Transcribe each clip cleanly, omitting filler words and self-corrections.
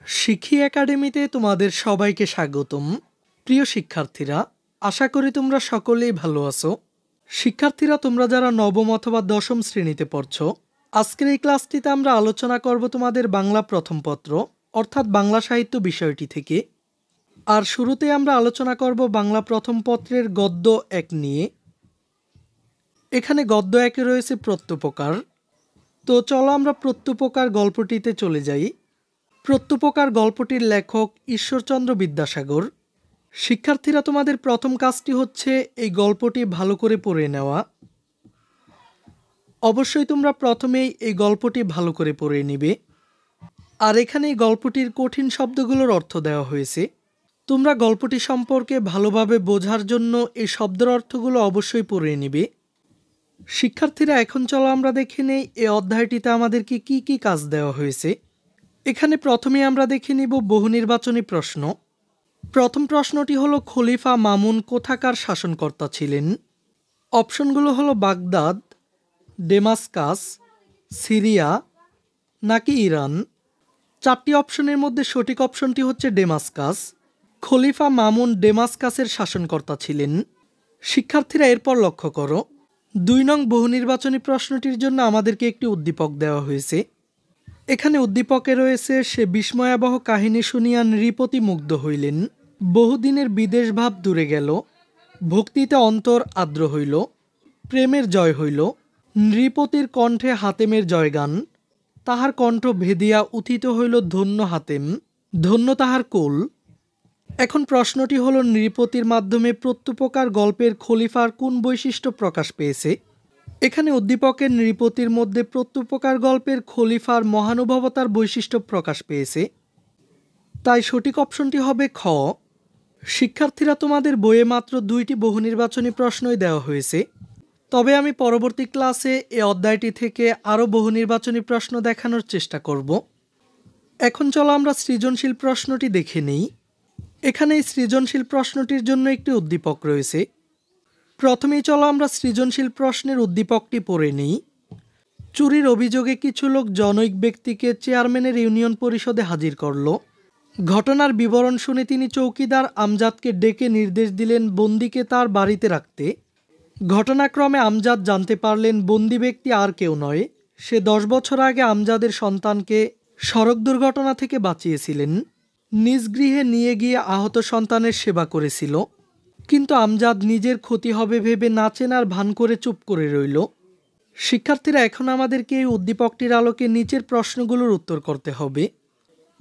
শিখি একাডেমিতে তোমাদের সবাইকে স্বাগতম। প্রিয় শিক্ষার্থীরা, আশা করি তোমরা সকলেই ভালো আছো। শিক্ষার্থীরা, তোমরা যারা নবম অথবা দশম শ্রেণীতে পড়ছো, আজকের এই ক্লাসটিতে আমরা আলোচনা করব তোমাদের বাংলা প্রথম পত্র অর্থাৎ বাংলা সাহিত্য বিষয়টি থেকে। আর শুরুতে আমরা আলোচনা করব বাংলা প্রথম পত্রের গদ্য 1 নিয়ে। এখানে গদ্য 1-এ রয়েছে প্রত্যুপকার। তো চলো আমরা প্রত্যুপকার গল্পটিতে চলে যাই। প্রত্যুপকার গল্পটির লেখক ঈশ্বরচন্দ্র বিদ্যাসাগর। শিক্ষার্থীরা, তোমাদের প্রথম কাজটি হচ্ছে এই গল্পটি ভালো করে পড়ে নেওয়া। অবশ্যই তোমরা প্রথমেই এই গল্পটি ভালো করে পড়ে নিবে। আর এখানে এই গল্পটির কঠিন শব্দগুলোর অর্থ দেওয়া হয়েছে। তোমরা গল্পটি সম্পর্কে ভালোভাবে বোঝার জন্য এই শব্দের অর্থগুলো অবশ্যই পড়ে নিবে। শিক্ষার্থীরা, এখন চলো আমরা দেখে নেই এই অধ্যায়টিতে আমাদেরকে কি কি কাজ দেওয়া হয়েছে। এখানে প্রথমে আমরা দেখে নিব বহুনির্বাচনী প্রশ্ন। প্রথম প্রশ্নটি হলো, খলিফা মামুন কোথাকার শাসনকর্তা ছিলেন? অপশনগুলো হলো বাগদাদ, ডেমাস্কাস, সিরিয়া নাকি ইরান। 4টি অপশনের মধ্যে সঠিক অপশনটি হচ্ছে ডেমাস্কাস। খলিফা মামুন ডেমাস্কাসের শাসনকর্তা ছিলেন। শিক্ষার্থীরা, এরপর লক্ষ্য করো, 2 নং বহুনির্বাচনী প্রশ্নটির জন্য আমাদেরকে একটি উদ্দীপক দেওয়া হয়েছে। এখানে উদ্দীপকে রয়েছে, সে বিস্ময়াবহ কাহিনী শুনিয়া নৃপতি মুগ্ধ হইলেন, বহুদিনের বিদেশ ভাব দূরে গেল, ভক্তিতে অন্তর আর্দ্র হইল, প্রেমের জয় হইল, নৃপতির কণ্ঠে হাতেমের জয়গান, তাহার কণ্ঠ ভেদিয়া উথিত হইল ধন্য হাতেম, ধন্য তাহার কোল। এখন প্রশ্নটি হলো, নৃপতির মাধ্যমে প্রত্যুপকার গল্পের খলিফার কোন বৈশিষ্ট্য প্রকাশ পেয়েছে? এখানে উদ্দীপকের নৃপতির মধ্যে প্রত্যুপকার গল্পের খলিফার মহানুভবতার বৈশিষ্ট্য প্রকাশ পেয়েছে। তাই সঠিক অপশনটি হবে খ। শিক্ষার্থীরা, তোমাদের বইয়ে মাত্র 2টি বহুনির্বাচনী প্রশ্নই দেওয়া হয়েছে। তবে আমি পরবর্তী ক্লাসে এই অধ্যায়টি থেকে আরও বহুনির্বাচনী প্রশ্ন দেখানোর চেষ্টা করব। এখন চলো আমরা সৃজনশীল প্রশ্নটি দেখে নিই। এখানে এই সৃজনশীল প্রশ্নটির জন্য একটি উদ্দীপক রয়েছে। প্রথমেই চলো আমরা সৃজনশীল প্রশ্নের উদ্দীপকটি পড়ে নিই। চুরির অভিযোগে কিছু লোক জনৈক ব্যক্তিকে চেয়ারম্যানের ইউনিয়ন পরিষদে হাজির করল। ঘটনার বিবরণ শুনে তিনি চৌকিদার আমজাদকে ডেকে নির্দেশ দিলেন বন্দীকে তার বাড়িতে রাখতে। ঘটনাক্রমে আমজাদ জানতে পারলেন বন্দী ব্যক্তি আর কেউ নয়, সে 10 বছর আগে আমজাদের সন্তানকে সড়ক দুর্ঘটনা থেকে বাঁচিয়েছিলেন। নিজ গৃহে নিয়ে গিয়ে আহত সন্তানের সেবা করেছিল, কিন্তু আমজাদ নিজের ক্ষতি হবে ভেবে না চেনার ভান করে চুপ করে রইল। শিক্ষার্থীরা, এখন আমাদেরকে এই উদ্দীপকটির আলোকে নিচের প্রশ্নগুলোর উত্তর করতে হবে।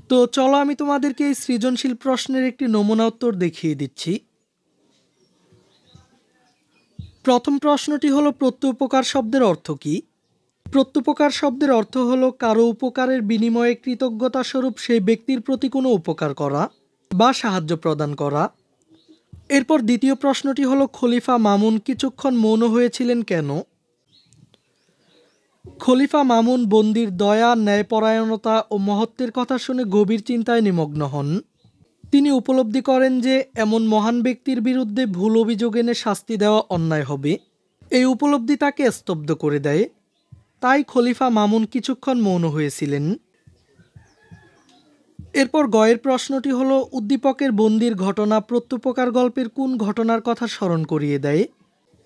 তো চলো আমি তোমাদেরকে এই সৃজনশীল প্রশ্নের একটি নমুনা উত্তর দেখিয়ে দিচ্ছি। প্রথম প্রশ্নটি হলো, প্রত্যুপকার শব্দের অর্থ কী? প্রত্যুপকার শব্দের অর্থ হলো কারো উপকারের বিনিময়ে কৃতজ্ঞতা স্বরূপ সেই ব্যক্তির প্রতি কোনো উপকার করা বা সাহায্য প্রদান করা। এরপর দ্বিতীয় প্রশ্নটি হলো, খলিফা মামুন কিছুক্ষণ মৌন হয়েছিলেন কেন? খলিফা মামুন বন্দির দয়া, ন্যায়পরায়ণতা ও মহত্বের কথা শুনে গভীর চিন্তায় নিমগ্ন হন। তিনি উপলব্ধি করেন যে এমন মহান ব্যক্তির বিরুদ্ধে ভুল অভিযোগ এনে শাস্তি দেওয়া অন্যায় হবে। এই উপলব্ধি তাকে স্তব্ধ করে দেয়। তাই খলিফা মামুন কিছুক্ষণ মৌন হয়েছিলেন। এরপর গয়ের প্রশ্নটি হলো, উদ্দীপকের বন্দির ঘটনা প্রত্যুপকার গল্পের কোন ঘটনার কথা স্মরণ করিয়ে দেয়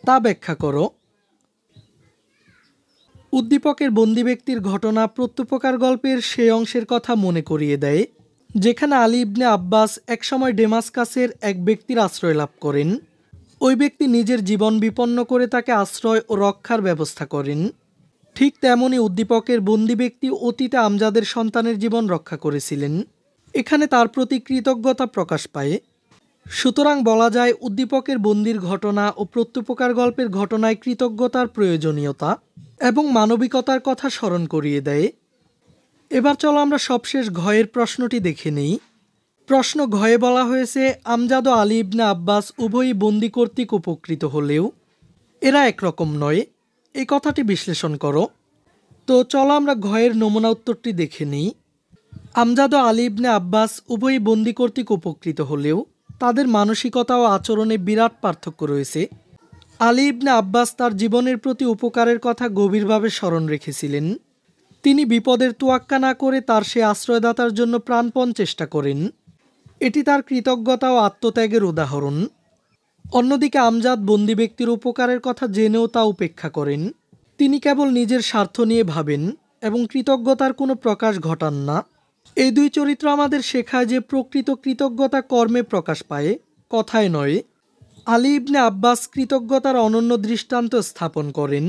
তা ব্যাখ্যা করো। উদ্দীপকের বন্দি ব্যক্তির ঘটনা প্রত্যুপকার গল্পের সেই অংশের কথা মনে করিয়ে দেয় যেখানে আলী ইবনে আব্বাস একসময় ডেমাস্কাসের এক ব্যক্তির আশ্রয় লাভ করেন। ওই ব্যক্তি নিজের জীবন বিপন্ন করে তাকে আশ্রয় ও রক্ষার ব্যবস্থা করেন। ঠিক তেমনই উদ্দীপকের বন্দি ব্যক্তি অতীতে আমজাদের সন্তানের জীবন রক্ষা করেছিলেন। এখানে তার প্রতি কৃতজ্ঞতা প্রকাশ পায়। সুতরাং বলা যায় উদ্দীপকের বন্দির ঘটনা ও প্রত্যুপকার গল্পের ঘটনায় কৃতজ্ঞতার প্রয়োজনীয়তা এবং মানবিকতার কথা স্মরণ করিয়ে দেয়। এবার চলো আমরা সবশেষ ঘয়ের প্রশ্নটি দেখে নিই। প্রশ্ন ঘয়ে বলা হয়েছে, আমজাদ ও আলী ইবনে আব্বাস উভয়ই বন্দি কর্তৃক উপকৃত হলেও এরা একরকম নয়, এই কথাটি বিশ্লেষণ করো। তো চলো আমরা ঘয়ের নমুনা উত্তরটি দেখে নিই। আমজাদ ও আলী ইবনে আব্বাস উভয়ই বন্দি কর্তৃক উপকৃত হলেও তাদের মানসিকতা ও আচরণে বিরাট পার্থক্য রয়েছে। আলী ইবনে আব্বাস তার জীবনের প্রতি উপকারের কথা গভীরভাবে স্মরণ রেখেছিলেন, তিনি বিপদের তোয়াক্কা না করে তার সে আশ্রয়দাতার জন্য প্রাণপণ চেষ্টা করেন। এটি তার কৃতজ্ঞতা ও আত্মত্যাগের উদাহরণ। অন্যদিকে আমজাদ বন্দি ব্যক্তির উপকারের কথা জেনেও তা উপেক্ষা করেন। তিনি কেবল নিজের স্বার্থ নিয়ে ভাবেন এবং কৃতজ্ঞতার কোনো প্রকাশ ঘটান না। এই দুই চরিত্র আমাদের শেখায় যে প্রকৃত কৃতজ্ঞতা কর্মে প্রকাশ পায়, কথায় নয়। আলী ইবনে আব্বাস কৃতজ্ঞতার অনন্য দৃষ্টান্ত স্থাপন করেন,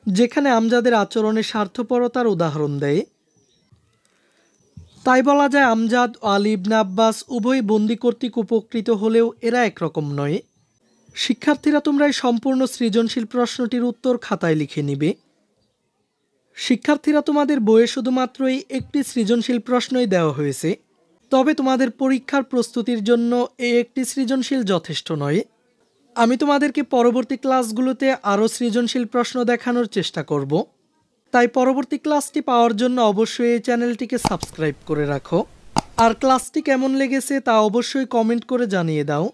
যেখানে আমজাদের আচরণে স্বার্থপরতার উদাহরণ দেয়। তাই বলা যায় আমজাদ ও আলী ইবনে আব্বাস উভয় বন্দি কর্তৃক উপকৃত হলেও এরা একরকম নয়। শিক্ষার্থীরা, তোমরা এই সম্পূর্ণ সৃজনশীল প্রশ্নটির উত্তর খাতায় লিখে নিবে। শিক্ষার্থীরা, তোমাদের বইয়ে শুধুমাত্র এই একটি সৃজনশীল প্রশ্নই দেওয়া হয়েছে, তবে তোমাদের পরীক্ষার প্রস্তুতির জন্য এই একটি সৃজনশীল যথেষ্ট নয়। আমি তোমাদেরকে পরবর্তী ক্লাসগুলোতে আরও সৃজনশীল প্রশ্ন দেখানোর চেষ্টা করব। তাই পরবর্তী ক্লাসটি পাওয়ার জন্য অবশ্যই এই চ্যানেলটিকে সাবস্ক্রাইব করে রাখো। আর ক্লাসটি কেমন লেগেছে তা অবশ্যই কমেন্ট করে জানিয়ে দাও।